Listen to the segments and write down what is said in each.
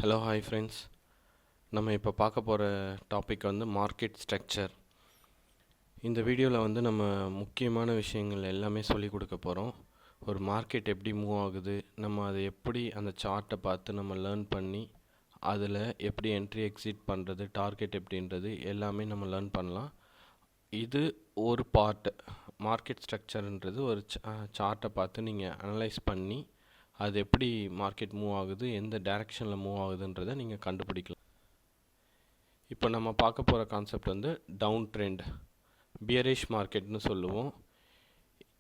Hello hi friends. நம்ம இப்போ பார்க்க போகிற டாபிக் வந்து மார்க்கெட் ஸ்ட்ரக்சர். இந்த வீடியோவில் வந்து நம்ம முக்கியமான விஷயங்கள் எல்லாமே சொல்லி கொடுக்க போகிறோம். ஒரு மார்க்கெட் எப்படி மூவ் ஆகுது, நம்ம அதை எப்படி அந்த சார்ட்டை பார்த்து நம்ம லேர்ன் பண்ணி அதில் எப்படி என்ட்ரி எக்ஸிட் பண்ணுறது, டார்கெட் எப்படின்றது எல்லாமே நம்ம லேர்ன் பண்ணலாம். இது ஒரு பார்ட். மார்க்கெட் ஸ்ட்ரக்சர்ன்றது ஒரு சார்ட்டை பார்த்து நீங்கள் அனலைஸ் பண்ணி அது எப்படி மார்க்கெட் மூவ் ஆகுது, எந்த டைரெக்ஷனில் மூவ் ஆகுதுன்றதை நீங்கள் கண்டுபிடிக்கலாம். இப்போ நம்ம பார்க்க போகிற கான்செப்ட் வந்து டவுன் ட்ரெண்ட், பியரிஷ் மார்க்கெட்னு சொல்லுவோம்.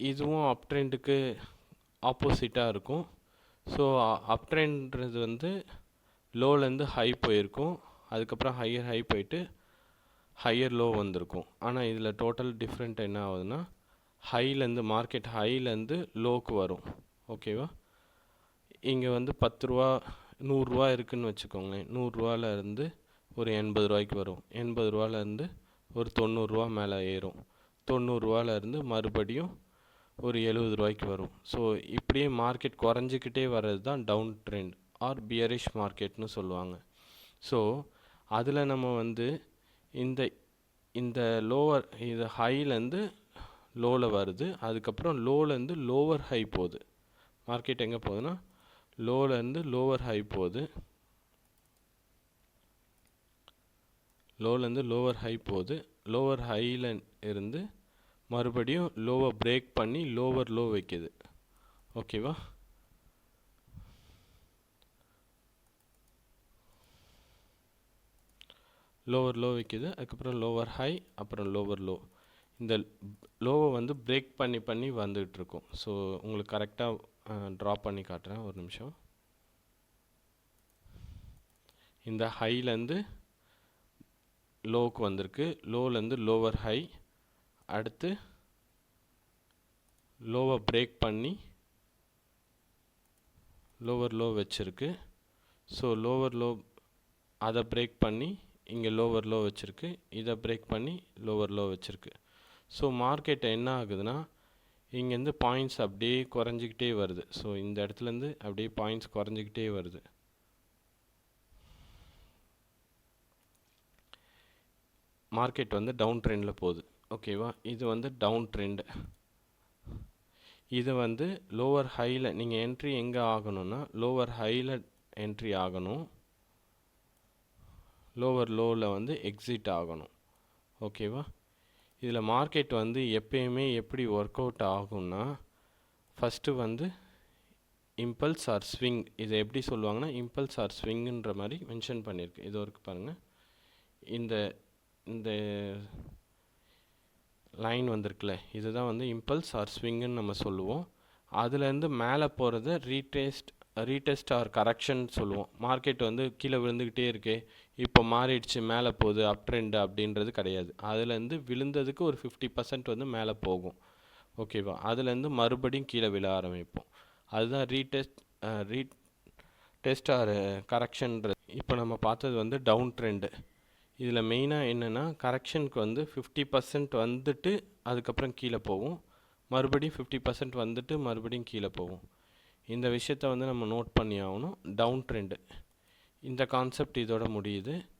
இதுவும் அப் ட்ரெண்டுக்கு ஆப்போசிட்டாக இருக்கும். ஸோ அப் ட்ரெண்ட்றது வந்து லோலேருந்து ஹை போயிருக்கும், அதுக்கப்புறம் ஹையர் ஹை போயிட்டு ஹையர் லோ வந்திருக்கும். ஆனால் இதில் டோட்டல் டிஃப்ரெண்ட் என்ன ஆகுதுன்னா, ஹைலேருந்து மார்க்கெட் ஹைலேருந்து லோக்கு வரும். ஓகேவா? இங்கே வந்து 10 ரூபா 100 ரூபா இருக்குதுன்னு வச்சுக்கோங்களேன். 100 ரூபாலேருந்து ஒரு 80 ரூபாய்க்கு வரும். 80 ரூபாலேருந்து ஒரு 90 ரூபா மேலே ஏறும். 90 ரூபாலேருந்து மறுபடியும் ஒரு 70 ரூபாய்க்கு வரும். ஸோ இப்படியே மார்க்கெட் குறைஞ்சிக்கிட்டே வர்றது தான் டவுன் ட்ரெண்ட் ஆர் பியரிஷ் மார்க்கெட்னு சொல்லுவாங்க. ஸோ அதில் நம்ம வந்து இந்த இந்த லோவர் இது ஹைலேருந்து லோவில் வருது, அதுக்கப்புறம் லோலேருந்து லோவர் ஹை போகுது. மார்க்கெட் எங்கே போகுதுன்னா லோலேருந்து லோவர் ஹை போகுது, லோலேருந்து லோவர் ஹை போகுது. லோவர் ஹையில் இருந்து மறுபடியும் லோவை பிரேக் பண்ணி லோவர் லோ வைக்குது. ஓகேவா? லோவர் லோ வைக்குது, அதுக்கப்புறம் லோவர் ஹை, அப்புறம் லோவர் லோ. இந்த லோவை வந்து பிரேக் பண்ணி வந்துகிட்ருக்கும். ஸோ உங்களுக்கு கரெக்டாக ட்ரா பண்ணி காட்டுறேன், ஒரு நிமிஷம். இந்த ஹைலேருந்து லோவுக்கு வந்திருக்கு, லோலேருந்து லோவர் ஹை, அடுத்து லோவை பிரேக் பண்ணி லோவர் லோ வச்சுருக்கு. ஸோ லோவர் லோ அதை பிரேக் பண்ணி இங்கே லோவர் லோ வச்சுருக்கு, இதை பிரேக் பண்ணி லோவர் லோ வச்சுருக்கு. ஸோ மார்க்கெட் என்ன ஆகுதுன்னா, இங்கேருந்து பாயிண்ட்ஸ் அப்படியே குறைஞ்சிக்கிட்டே வருது. ஸோ இந்த இடத்துலேருந்து அப்படியே பாயிண்ட்ஸ் குறைஞ்சிக்கிட்டே வருது. மார்க்கெட் வந்து டவுன் ட்ரெண்டில் போகுது. ஓகேவா? இது வந்து டவுன் ட்ரெண்டு. இது வந்து லோவர் ஹையில் நீங்கள் என்ட்ரி எங்கே ஆகணும்னா லோவர் ஹையில் என்ட்ரி ஆகணும், லோவர் லோவில் வந்து எக்ஸிட் ஆகணும். ஓகேவா? இதில் மார்க்கெட் வந்து எப்பயுமே எப்படி ஒர்க் அவுட் ஆகும்னா, ஃபஸ்ட்டு வந்து இம்பல்ஸ் ஆர் ஸ்விங். இதை எப்படி சொல்லுவாங்கன்னா இம்பல்ஸ் ஆர் ஸ்விங்குன்ற மாதிரி மென்ஷன் பண்ணியிருக்கு. இது வரைக்கும் பாருங்கள். இந்த இந்த லைன் வந்திருக்குல்ல, இதுதான் வந்து இம்பல்ஸ் ஆர் ஸ்விங்குன்னு நம்ம சொல்லுவோம். அதுலேருந்து மேலே போகிறத ரீடெஸ்ட் ஆர் கரெக்ஷன் சொல்லுவோம். மார்க்கெட் வந்து கீழே விழுந்துக்கிட்டே இருக்கே, இப்போ மாறிடுச்சு மேலே போகுது அப் ட்ரெண்டு அப்படின்றது கிடையாது. அதுலேருந்து விழுந்ததுக்கு ஒரு 50% வந்து மேலே போகும். ஓகேவா? அதுலேருந்து மறுபடியும் கீழே விழ ஆரம்பிப்போம். அதுதான் ரீடெஸ்ட் ஆர் கரெக்ஷன்றது. இப்போ நம்ம பார்த்தது வந்து டவுன் ட்ரெண்டு. இதில் மெயினாக என்னென்னா, கரெக்ஷனுக்கு வந்து 50% வந்துட்டு அதுக்கப்புறம் கீழே போகும், மறுபடியும் 50% வந்துட்டு மறுபடியும் கீழே போகும். இந்த விஷயத்தை வந்து நம்ம நோட் பண்ணி ஆகணும். டவுன் ட்ரெண்டு இந்த கான்செப்ட் இதோட முடியுது.